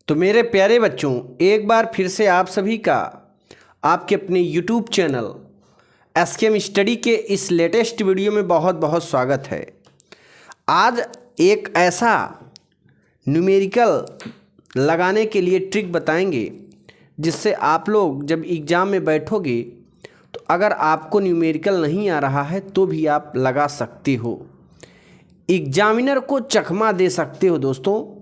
तो मेरे प्यारे बच्चों, एक बार फिर से आप सभी का आपके अपने YouTube चैनल एसकेएम स्टडी के इस लेटेस्ट वीडियो में बहुत बहुत स्वागत है। आज एक ऐसा न्यूमेरिकल लगाने के लिए ट्रिक बताएंगे जिससे आप लोग जब एग्ज़ाम में बैठोगे तो अगर आपको न्यूमेरिकल नहीं आ रहा है तो भी आप लगा सकते हो, एग्जामिनर को चकमा दे सकते हो। दोस्तों,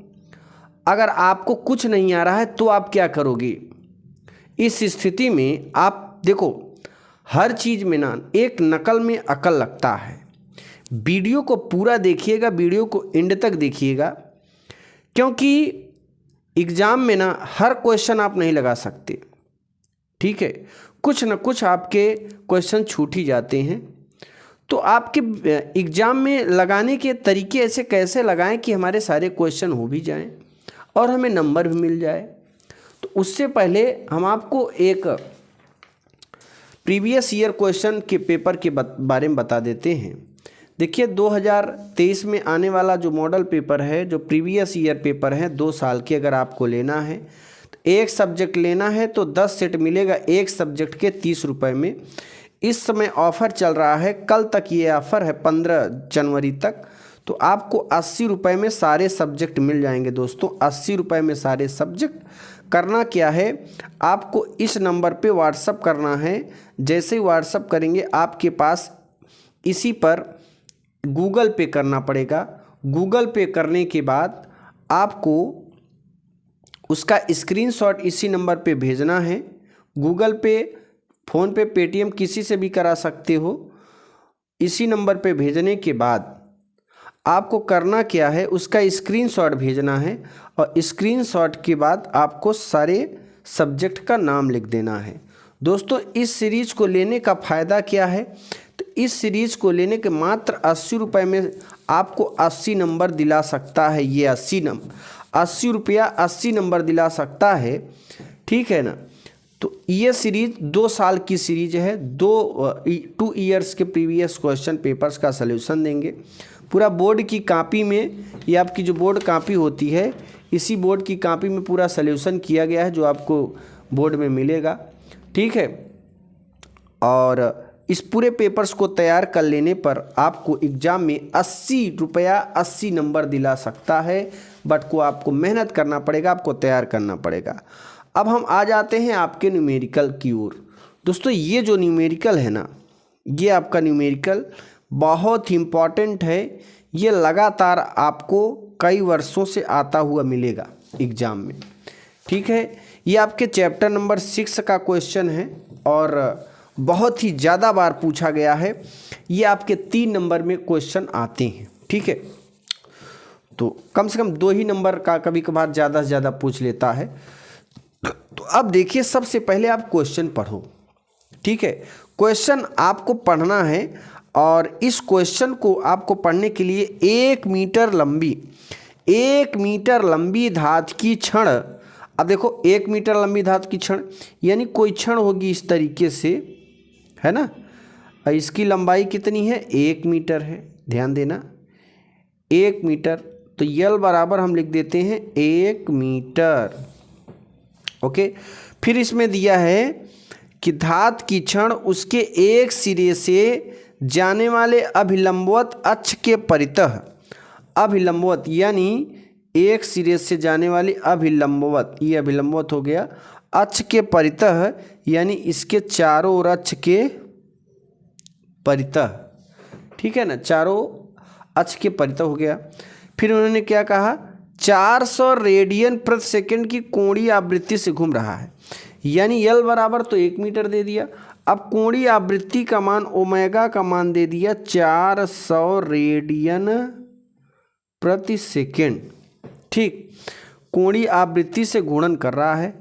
अगर आपको कुछ नहीं आ रहा है तो आप क्या करोगे? इस स्थिति में आप देखो, हर चीज़ में ना एक नकल में अकल लगता है। वीडियो को पूरा देखिएगा, वीडियो को एंड तक देखिएगा, क्योंकि एग्ज़ाम में ना हर क्वेश्चन आप नहीं लगा सकते। ठीक है, कुछ न कुछ आपके क्वेश्चन छूट ही जाते हैं। तो आपके एग्ज़ाम में लगाने के तरीके ऐसे कैसे लगाएं कि हमारे सारे क्वेश्चन हो भी जाएं और हमें नंबर भी मिल जाए। तो उससे पहले हम आपको एक प्रीवियस ईयर क्वेश्चन के पेपर के बारे में बता देते हैं। देखिए, 2023 में आने वाला जो मॉडल पेपर है, जो प्रीवियस ईयर पेपर है, 2 साल के अगर आपको लेना है तो एक सब्जेक्ट लेना है तो 10 सेट मिलेगा एक सब्जेक्ट के 30 रुपये में। इस समय ऑफ़र चल रहा है, कल तक ये ऑफ़र है, 15 जनवरी तक। तो आपको 80 रुपये में सारे सब्जेक्ट मिल जाएंगे। दोस्तों, 80 रुपये में सारे सब्जेक्ट। करना क्या है, आपको इस नंबर पे व्हाट्सअप करना है। जैसे ही व्हाट्सअप करेंगे आपके पास इसी पर गूगल पे करना पड़ेगा। गूगल पे करने के बाद आपको उसका स्क्रीनशॉट इसी नंबर पे भेजना है। गूगल पे, फ़ोनपे, पेटीएम किसी से भी करा सकते हो। इसी नंबर पे भेजने के बाद आपको करना क्या है, उसका स्क्रीनशॉट भेजना है और स्क्रीनशॉट के बाद आपको सारे सब्जेक्ट का नाम लिख देना है। दोस्तों, इस सीरीज़ को लेने का फ़ायदा क्या है? तो इस सीरीज़ को लेने के मात्र 80 रुपये में आपको 80 नंबर दिला सकता है। ये 80 नंबर, 80 रुपया 80 नंबर दिला सकता है। ठीक है ना? तो ये सीरीज़ 2 साल की सीरीज है। 2 ईयर्स के प्रीवियस क्वेश्चन पेपर्स का सलूशन देंगे। पूरा बोर्ड की कॉपी में, ये आपकी जो बोर्ड कॉपी होती है, इसी बोर्ड की कॉपी में पूरा सलूशन किया गया है जो आपको बोर्ड में मिलेगा। ठीक है, और इस पूरे पेपर्स को तैयार कर लेने पर आपको एग्ज़ाम में 80 रुपया 80 नंबर दिला सकता है। बट को आपको मेहनत करना पड़ेगा, आपको तैयार करना पड़ेगा। अब हम आ जाते हैं आपके न्यूमेरिकल की ओर। दोस्तों, ये जो न्यूमेरिकल है ना, ये आपका न्यूमेरिकल बहुत ही इम्पॉर्टेंट है। ये लगातार आपको कई वर्षों से आता हुआ मिलेगा एग्ज़ाम में। ठीक है, ये आपके चैप्टर नंबर 6 का क्वेश्चन है और बहुत ही ज़्यादा बार पूछा गया है। ये आपके 3 नंबर में क्वेश्चन आते हैं। ठीक है, तो कम से कम 2 ही नंबर का कभी कभार ज़्यादा से ज़्यादा पूछ लेता है। तो अब देखिए, सबसे पहले आप क्वेश्चन पढ़ो। ठीक है, क्वेश्चन आपको पढ़ना है और इस क्वेश्चन को आपको पढ़ने के लिए 1 मीटर लंबी धातु की छड़। अब देखो, 1 मीटर लंबी धातु की छड़ यानी कोई छड़ होगी इस तरीके से, है ना? इसकी लंबाई कितनी है? 1 मीटर है। ध्यान देना, 1 मीटर। तो यल बराबर हम लिख देते हैं 1 मीटर। ओके, फिर इसमें दिया है कि धातु की छड़ उसके एक सिरे से जाने वाले अभिलंबवत अक्ष के परितः, अभिलंबवत यानी एक सिरे से जाने वाली अभिलंबवत, ये अभिलंबवत हो गया, अक्ष के परितः यानी इसके चारों ओर अक्ष के परितः। ठीक है ना, चारों अक्ष के परितः हो गया। फिर उन्होंने क्या कहा? 400 रेडियन प्रति सेकंड की कोणीय आवृत्ति से घूम रहा है। यानी यल बराबर तो 1 मीटर दे दिया। अब कोणीय आवृत्ति का मान, ओमेगा का मान दे दिया 400 रेडियन प्रति सेकंड। ठीक, कोणीय आवृत्ति से घूर्णन कर रहा है।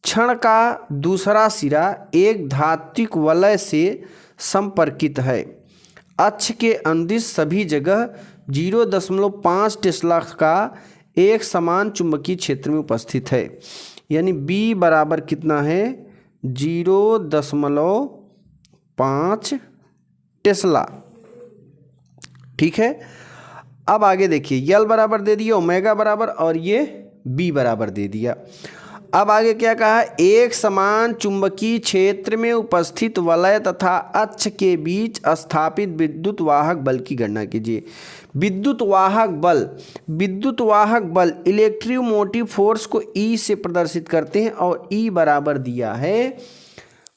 छड़ का दूसरा सिरा एक धात्विक वलय से संपर्कित है। अक्ष के अनुदिश सभी जगह 0.5 टेस्ला का एक समान चुंबकीय क्षेत्र में उपस्थित है। यानी B बराबर कितना है? 0.5 टेस्ला। ठीक है, अब आगे देखिए, यल बराबर दे दिए, ओमेगा बराबर, और ये बी बराबर दे दिया। अब आगे क्या कहा, एक समान चुंबकीय क्षेत्र में उपस्थित वलय तथा अक्ष के बीच स्थापित विद्युत वाहक बल की गणना कीजिए। विद्युत वाहक बल इलेक्ट्रोमोटिव फोर्स को ई से प्रदर्शित करते हैं और ई बराबर दिया है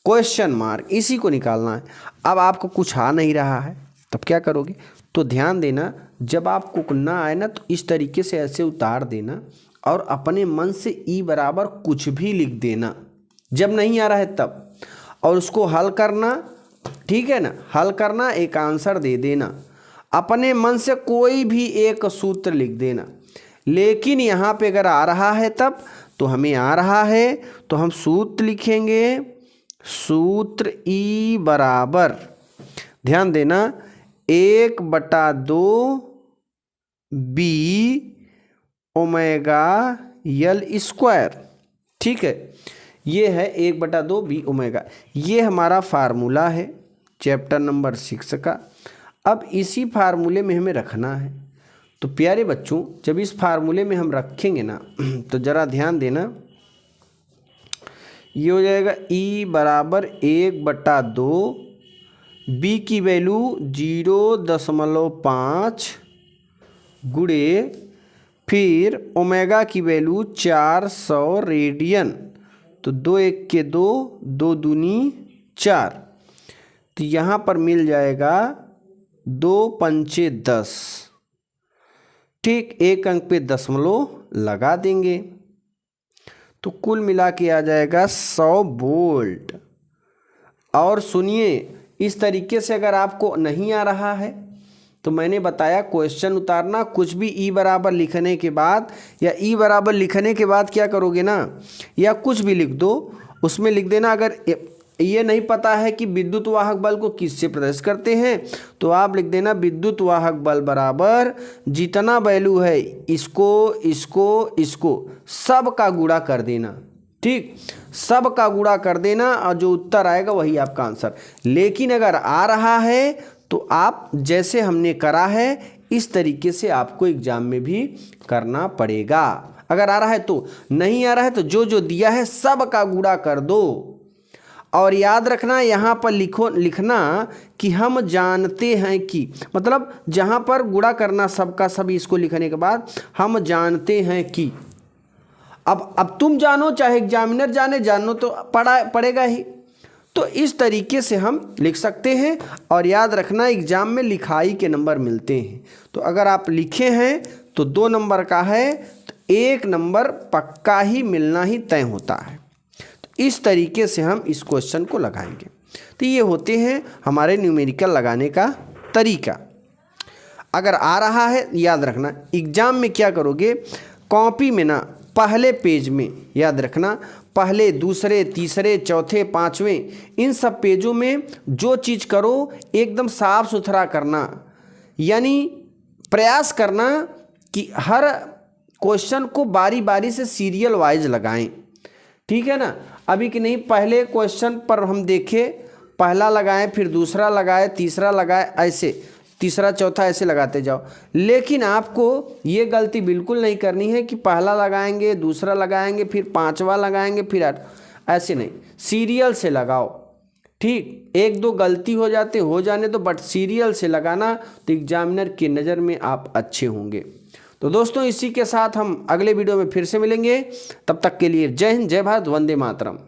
क्वेश्चन मार्क, इसी को निकालना है। अब आपको कुछ आ नहीं रहा है तब क्या करोगे, तो ध्यान देना, जब आपको ना आए ना तो इस तरीके से ऐसे उतार देना और अपने मन से ई बराबर कुछ भी लिख देना जब नहीं आ रहा है तब, और उसको हल करना, ठीक है ना, हल करना, एक आंसर दे देना, अपने मन से कोई भी एक सूत्र लिख देना। लेकिन यहाँ पे अगर आ रहा है तब, तो हमें आ रहा है तो हम सूत्र लिखेंगे, सूत्र ई बराबर, ध्यान देना, 1/2 बी ओमेगा यल स्क्वायर, ठीक है, ये है 1/2 बी ओमेगा। ये हमारा फार्मूला है चैप्टर नंबर 6 का। अब इसी फार्मूले में हमें रखना है। तो प्यारे बच्चों, जब इस फार्मूले में हम रखेंगे ना तो ज़रा ध्यान देना, ये हो जाएगा ई बराबर 1/2, बी की वैल्यू 0.5 गुणे फिर ओमेगा की वैल्यू 400 रेडियन, तो 2 1 के 2, 2 दूनी 4, तो यहाँ पर मिल जाएगा 2 पंचे 10, ठीक, एक अंक पे दशमलव लगा देंगे तो कुल मिला के आ जाएगा 100 वोल्ट। और सुनिए, इस तरीके से अगर आपको नहीं आ रहा है तो मैंने बताया क्वेश्चन उतारना, कुछ भी ई बराबर लिखने के बाद या ई बराबर लिखने के बाद क्या करोगे ना, या कुछ भी लिख दो, उसमें लिख देना, अगर ये नहीं पता है कि विद्युत वाहक बल को किससे प्रदर्शित करते हैं तो आप लिख देना विद्युत वाहक बल बराबर जितना वैल्यू है इसको इसको इसको सब का गुणा कर देना, ठीक, सब का गुणा कर देना और जो उत्तर आएगा वही आपका आंसर। लेकिन अगर आ रहा है तो आप जैसे हमने करा है इस तरीके से आपको एग्जाम में भी करना पड़ेगा। अगर आ रहा है तो, नहीं आ रहा है तो जो जो दिया है सब का गुणा कर दो। और याद रखना, यहाँ पर लिखना कि हम जानते हैं कि, मतलब जहाँ पर गुणा करना सबका सब, इसको लिखने के बाद हम जानते हैं कि, अब तुम जानो चाहे एग्जामिनर जाने, जानो तो पड़ेगा ही। तो इस तरीके से हम लिख सकते हैं। और याद रखना, एग्जाम में लिखाई के नंबर मिलते हैं, तो अगर आप लिखे हैं तो 2 नंबर का है तो 1 नंबर पक्का ही मिलना ही तय होता है। तो इस तरीके से हम इस क्वेश्चन को लगाएंगे। तो ये होते हैं हमारे न्यूमेरिकल लगाने का तरीका। अगर आ रहा है, याद रखना एग्जाम में क्या करोगे, कॉपी में ना पहले पेज में, याद रखना पहले, दूसरे, तीसरे, चौथे, 5वें, इन सब पेजों में जो चीज़ करो एकदम साफ सुथरा करना, यानी प्रयास करना कि हर क्वेश्चन को बारी बारी से सीरियल वाइज लगाएं, ठीक है ना। अभी कि नहीं, पहले क्वेश्चन पर हम देखें, पहला लगाएं, फिर दूसरा लगाएं, तीसरा लगाएं, ऐसे तीसरा चौथा ऐसे लगाते जाओ। लेकिन आपको ये गलती बिल्कुल नहीं करनी है कि पहला लगाएंगे, दूसरा लगाएंगे, फिर 5वां लगाएंगे, फिर 8, ऐसे नहीं, सीरियल से लगाओ, ठीक। 1-2 गलती हो जाने दो, बट सीरियल से लगाना तो एग्जामिनर की नज़र में आप अच्छे होंगे। तो दोस्तों, इसी के साथ हम अगले वीडियो में फिर से मिलेंगे। तब तक के लिए जय हिंद, जय भारत, वंदे मातरम।